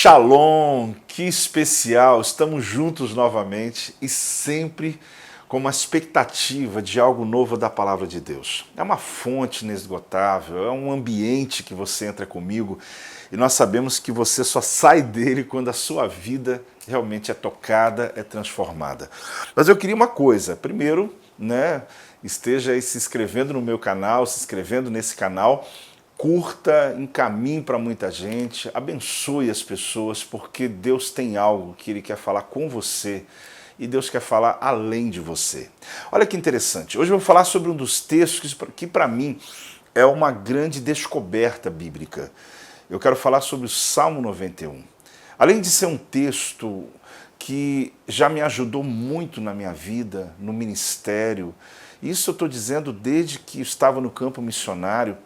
Shalom, que especial, estamos juntos novamente e sempre com uma expectativa de algo novo da Palavra de Deus. É uma fonte inesgotável, é um ambiente que você entra comigo e nós sabemos que você só sai dele quando a sua vida realmente é tocada, é transformada. Mas eu queria uma coisa, primeiro, esteja aí se inscrevendo no meu canal, se inscrevendo nesse canal, curta, encaminhe para muita gente, abençoe as pessoas, porque Deus tem algo que Ele quer falar com você e Deus quer falar além de você. Olha que interessante, hoje eu vou falar sobre um dos textos que para mim é uma grande descoberta bíblica. Eu quero falar sobre o Salmo 91. Além de ser um texto que já me ajudou muito na minha vida, no ministério, isso eu estou dizendo desde que estava no campo missionário,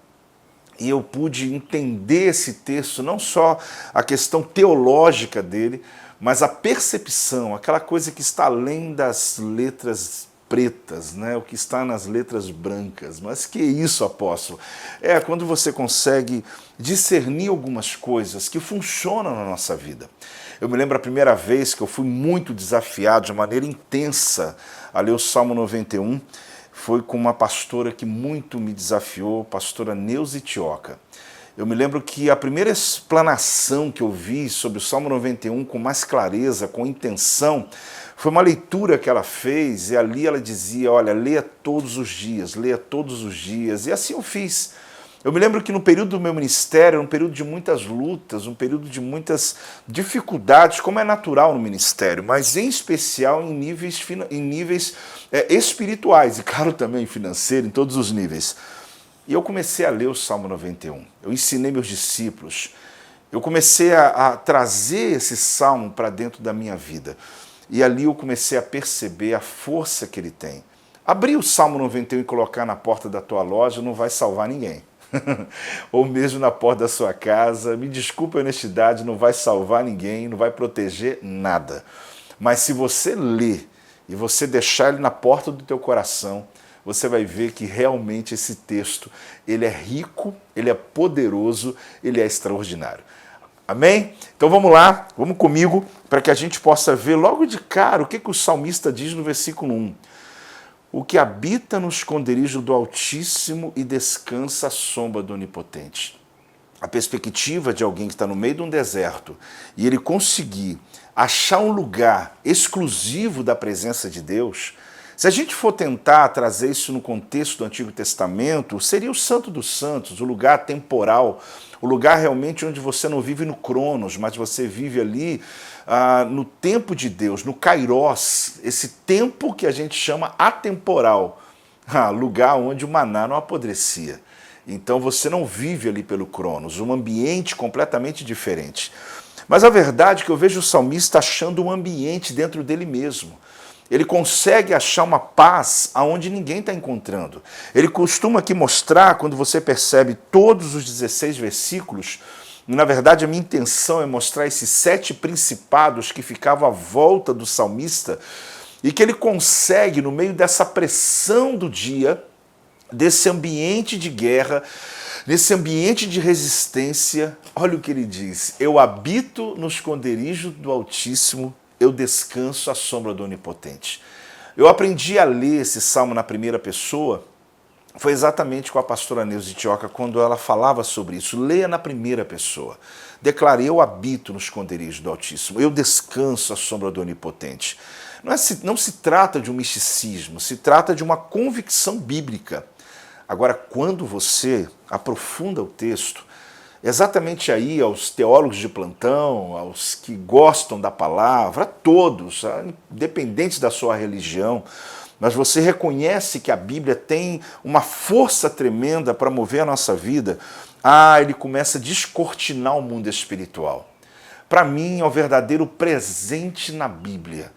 e eu pude entender esse texto, não só a questão teológica dele, mas a percepção, aquela coisa que está além das letras pretas, o que está nas letras brancas. Mas que isso, apóstolo? É quando você consegue discernir algumas coisas que funcionam na nossa vida. Eu me lembro a primeira vez que eu fui muito desafiado de maneira intensa a ler o Salmo 91, foi com uma pastora que muito me desafiou, pastora Neuza Itioca. Eu me lembro que a primeira explanação que eu vi sobre o Salmo 91 com mais clareza, com intenção, foi uma leitura que ela fez e ali ela dizia, olha, leia todos os dias, e assim eu fiz. Eu me lembro que no período do meu ministério, um período de muitas lutas, um período de muitas dificuldades, como é natural no ministério, mas em especial em níveis espirituais e, claro, também financeiro, em todos os níveis. E eu comecei a ler o Salmo 91, eu ensinei meus discípulos, eu comecei a trazer esse Salmo para dentro da minha vida. E ali eu comecei a perceber a força que ele tem. Abrir o Salmo 91 e colocar na porta da tua loja não vai salvar ninguém. Ou mesmo na porta da sua casa, me desculpe a honestidade, não vai salvar ninguém, não vai proteger nada. Mas se você ler e você deixar ele na porta do teu coração, você vai ver que realmente esse texto, ele é rico, ele é poderoso, ele é extraordinário. Amém? Então vamos lá, vamos comigo, para que a gente possa ver logo de cara o que o salmista diz no versículo 1. O que habita no esconderijo do Altíssimo e descansa à sombra do Onipotente. A perspectiva de alguém que está no meio de um deserto e ele conseguir achar um lugar exclusivo da presença de Deus, se a gente for tentar trazer isso no contexto do Antigo Testamento, seria o Santo dos Santos, o lugar temporal, o lugar realmente onde você não vive no Cronos, mas você vive ali no tempo de Deus, no Kairos, esse tempo que a gente chama atemporal, lugar onde o maná não apodrecia. Então você não vive ali pelo Cronos, um ambiente completamente diferente. Mas a verdade é que eu vejo o salmista achando um ambiente dentro dele mesmo. Ele consegue achar uma paz aonde ninguém está encontrando. Ele costuma aqui mostrar, quando você percebe todos os 16 versículos, na verdade a minha intenção é mostrar esses 7 principados que ficavam à volta do salmista e que ele consegue, no meio dessa pressão do dia, desse ambiente de guerra, nesse ambiente de resistência, olha o que ele diz, eu habito no esconderijo do Altíssimo, eu descanso à sombra do Onipotente. Eu aprendi a ler esse salmo na primeira pessoa, foi exatamente com a pastora Neuza Itioca, quando ela falava sobre isso. Leia na primeira pessoa. Declare, eu habito no esconderijo do Altíssimo, eu descanso à sombra do Onipotente. Não se trata de um misticismo, se trata de uma convicção bíblica. Agora, quando você aprofunda o texto, exatamente aí aos teólogos de plantão, aos que gostam da palavra, a todos, independente da sua religião, mas você reconhece que a Bíblia tem uma força tremenda para mover a nossa vida, ele começa a descortinar o mundo espiritual. Para mim, é o verdadeiro presente na Bíblia.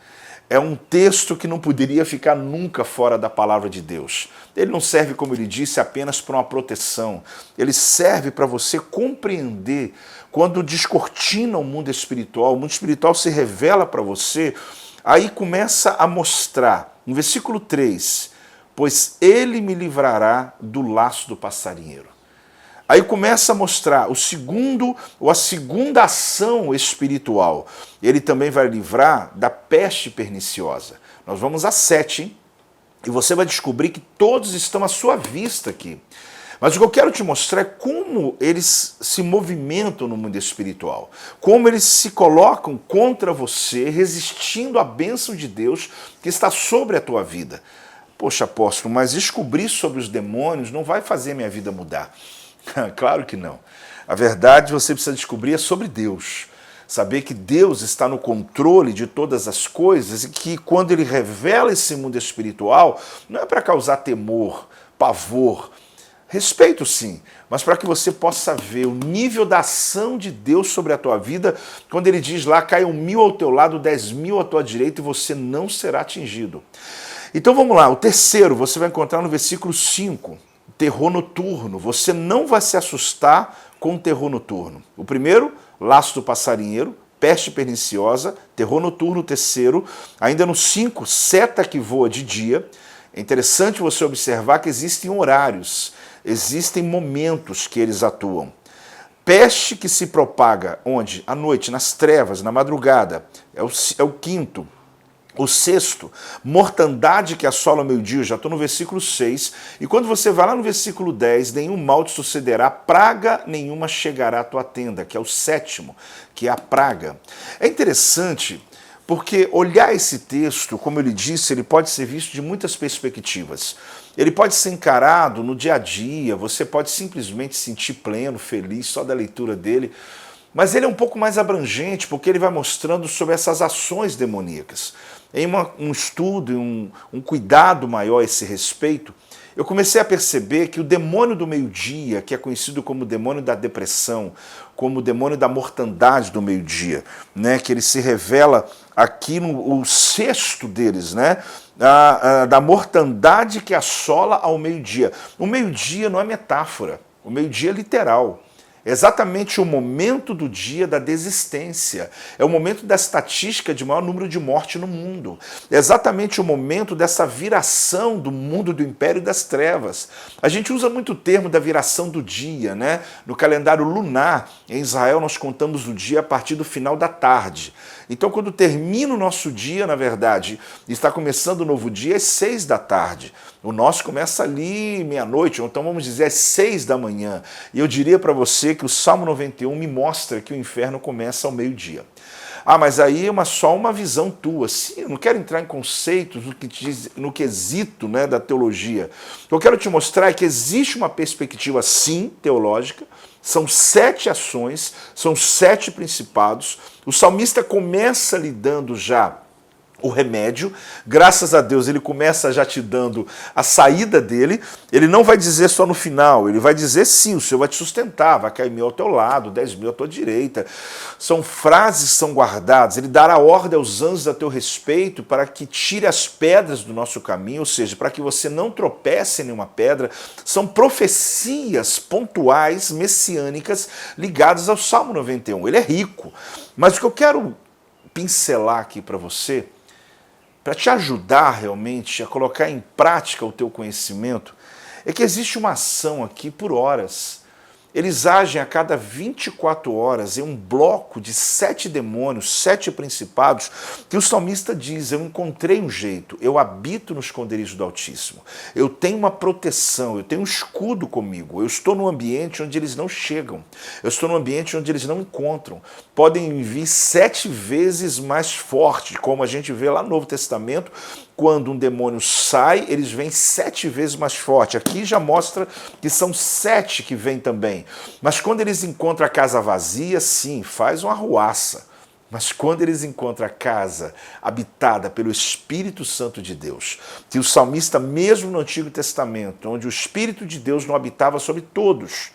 É um texto que não poderia ficar nunca fora da palavra de Deus. Ele não serve, como ele disse, apenas para uma proteção. Ele serve para você compreender quando descortina o mundo espiritual se revela para você, aí começa a mostrar, no versículo 3, pois ele me livrará do laço do passarinheiro. Aí começa a mostrar o segundo, ou a segunda ação espiritual. Ele também vai livrar da peste perniciosa. Nós vamos a 7, hein? E você vai descobrir que todos estão à sua vista aqui. Mas o que eu quero te mostrar é como eles se movimentam no mundo espiritual, como eles se colocam contra você, resistindo à bênção de Deus que está sobre a tua vida. Poxa, apóstolo, mas descobrir sobre os demônios não vai fazer minha vida mudar. Claro que não. A verdade você precisa descobrir é sobre Deus. Saber que Deus está no controle de todas as coisas e que quando Ele revela esse mundo espiritual, não é para causar temor, pavor, respeito sim, mas para que você possa ver o nível da ação de Deus sobre a tua vida, quando Ele diz lá, caiam 1000 ao teu lado, 10.000 à tua direita e você não será atingido. Então vamos lá, o terceiro você vai encontrar no versículo 5, terror noturno. Você não vai se assustar com o terror noturno. O primeiro, laço do passarinheiro, peste perniciosa, terror noturno. O terceiro, ainda no 5, seta que voa de dia. É interessante você observar que existem horários, existem momentos que eles atuam. Peste que se propaga onde? À noite, nas trevas, na madrugada. É o quinto. O sexto, mortandade que assola o meio-dia, já estou no versículo 6, e quando você vai lá no versículo 10, nenhum mal te sucederá, praga nenhuma chegará à tua tenda, que é o sétimo, que é a praga. É interessante porque olhar esse texto, como ele disse, ele pode ser visto de muitas perspectivas. Ele pode ser encarado no dia a dia, você pode simplesmente se sentir pleno, feliz, só da leitura dele, mas ele é um pouco mais abrangente, porque ele vai mostrando sobre essas ações demoníacas. Em um estudo, um cuidado maior a esse respeito, eu comecei a perceber que o demônio do meio-dia, que é conhecido como o demônio da depressão, como o demônio da mortandade do meio-dia, né, que ele se revela aqui no sexto deles, né, da mortandade que assola ao meio-dia. O meio-dia não é metáfora, o meio-dia é literal. É exatamente o momento do dia da desistência. É o momento da estatística de maior número de morte no mundo. É exatamente o momento dessa viração do mundo do império das trevas. A gente usa muito o termo da viração do dia, né? No calendário lunar, em Israel, nós contamos o dia a partir do final da tarde. Então, quando termina o nosso dia, na verdade, está começando o novo dia, às 6 da tarde. O nosso começa ali meia-noite, ou então vamos dizer às 6 da manhã. E eu diria para você que o Salmo 91 me mostra que o inferno começa ao meio-dia. Ah, mas aí é só uma visão tua. Sim, eu não quero entrar em conceitos no quesito, né, da teologia. O que eu quero te mostrar é que existe uma perspectiva, sim, teológica. São 7 ações, são 7 principados. O salmista começa lhe dando já o remédio, graças a Deus ele começa já te dando a saída dele. Ele não vai dizer só no final, ele vai dizer sim, o Senhor vai te sustentar, vai cair 1000 ao teu lado, 10.000 à tua direita. São frases que são guardadas, ele dará ordem aos anjos a teu respeito para que tire as pedras do nosso caminho, ou seja, para que você não tropece em nenhuma pedra. São profecias pontuais, messiânicas, ligadas ao Salmo 91. Ele é rico, mas o que eu quero pincelar aqui para você, para te ajudar realmente a colocar em prática o teu conhecimento, é que existe uma ação aqui por horas. Eles agem a cada 24 horas em um bloco de 7 demônios, 7 principados, que o salmista diz, eu encontrei um jeito, eu habito no esconderijo do Altíssimo, eu tenho uma proteção, eu tenho um escudo comigo, eu estou num ambiente onde eles não chegam, eu estou num ambiente onde eles não encontram. Podem vir 7 vezes mais forte, como a gente vê lá no Novo Testamento, quando um demônio sai, eles vêm 7 vezes mais forte. Aqui já mostra que são 7 que vêm também. Mas quando eles encontram a casa vazia, sim, faz uma arruaça. Mas quando eles encontram a casa habitada pelo Espírito Santo de Deus, que o salmista, mesmo no Antigo Testamento, onde o Espírito de Deus não habitava sobre todos,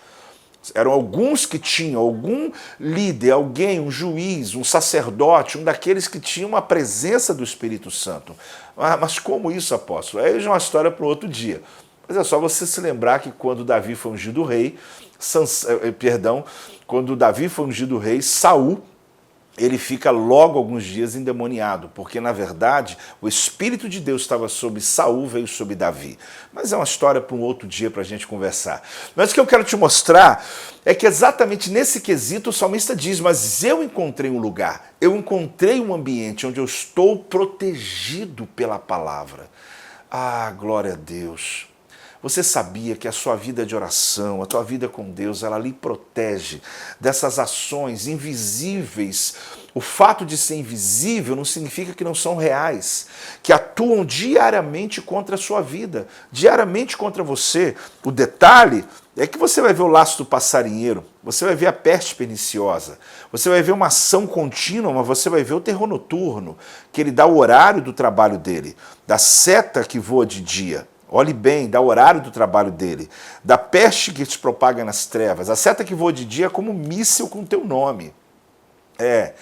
eram alguns que tinham, algum líder, alguém, um juiz, um sacerdote, um daqueles que tinham a presença do Espírito Santo. Mas como isso, apóstolo? Aí já é uma história para outro dia. Mas é só você se lembrar que quando Davi foi ungido rei, quando Davi foi ungido rei, Saul ele fica logo alguns dias endemoniado, porque na verdade o Espírito de Deus estava sobre Saul, veio sobre Davi. Mas é uma história para um outro dia para a gente conversar. Mas o que eu quero te mostrar é que exatamente nesse quesito o salmista diz, mas eu encontrei um lugar, eu encontrei um ambiente onde eu estou protegido pela palavra. Ah, glória a Deus! Você sabia que a sua vida de oração, a tua vida com Deus, ela lhe protege dessas ações invisíveis? O fato de ser invisível não significa que não são reais, que atuam diariamente contra a sua vida, diariamente contra você. O detalhe é que você vai ver o laço do passarinheiro, você vai ver a peste perniciosa, você vai ver uma ação contínua, mas você vai ver o terror noturno, que ele dá o horário do trabalho dele, da seta que voa de dia. Olhe bem, dá o horário do trabalho dele, da peste que se propaga nas trevas. A seta que voa de dia é como um míssil com teu nome. É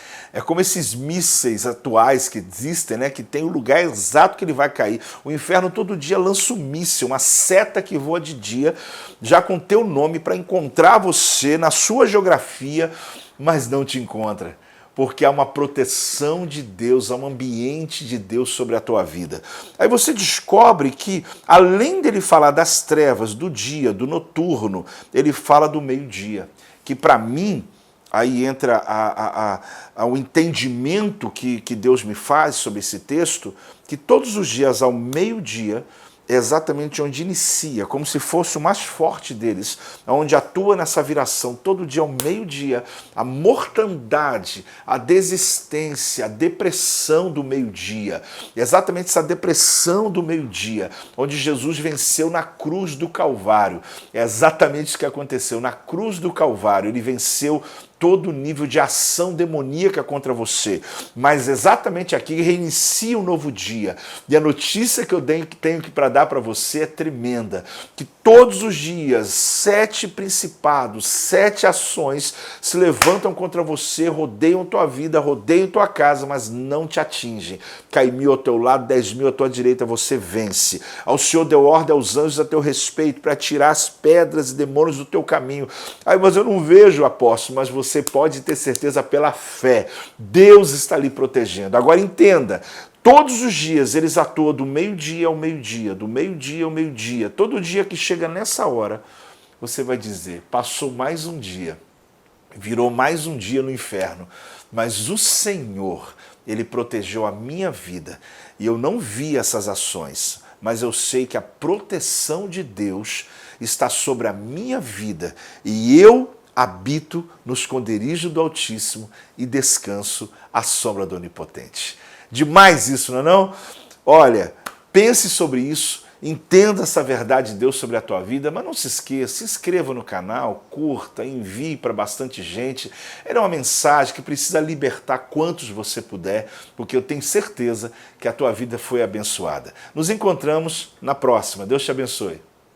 como esses mísseis atuais que existem, né? Que tem o lugar exato que ele vai cair. O inferno todo dia lança um míssil, uma seta que voa de dia, já com teu nome, para encontrar você na sua geografia, mas não te encontra. Porque há uma proteção de Deus, há um ambiente de Deus sobre a tua vida. Aí você descobre que, além dele falar das trevas, do dia, do noturno, ele fala do meio-dia. Que para mim, aí entra o entendimento que Deus me faz sobre esse texto, que todos os dias ao meio-dia, é exatamente onde inicia, como se fosse o mais forte deles, onde atua nessa viração todo dia ao meio-dia, a mortandade, a desistência, a depressão do meio-dia. Exatamente essa depressão do meio-dia, onde Jesus venceu na cruz do Calvário. É exatamente isso que aconteceu. Na cruz do Calvário, ele venceu todo nível de ação demoníaca contra você. Mas exatamente aqui reinicia um novo dia. E a notícia que eu tenho para dar para você é tremenda. Que todos os dias, 7 principados, 7 ações se levantam contra você, rodeiam tua vida, rodeiam tua casa, mas não te atingem. Cai 1.000 ao teu lado, 10.000 à tua direita, você vence. Ao Senhor deu ordem aos anjos a teu respeito para tirar as pedras e demônios do teu caminho. Aí, mas eu não vejo, apóstolo, mas você pode ter certeza pela fé. Deus está lhe protegendo. Agora entenda, todos os dias eles atuam do meio-dia ao meio-dia, do meio-dia ao meio-dia. Todo dia que chega nessa hora, você vai dizer, passou mais um dia, virou mais um dia no inferno, mas o Senhor, ele protegeu a minha vida e eu não vi essas ações, mas eu sei que a proteção de Deus está sobre a minha vida e eu habito no esconderijo do Altíssimo e descanso à sombra do Onipotente. Demais isso, não é não? Olha, pense sobre isso, entenda essa verdade de Deus sobre a tua vida, mas não se esqueça, se inscreva no canal, curta, envie para bastante gente. Era uma mensagem que precisa libertar quantos você puder, porque eu tenho certeza que a tua vida foi abençoada. Nos encontramos na próxima. Deus te abençoe.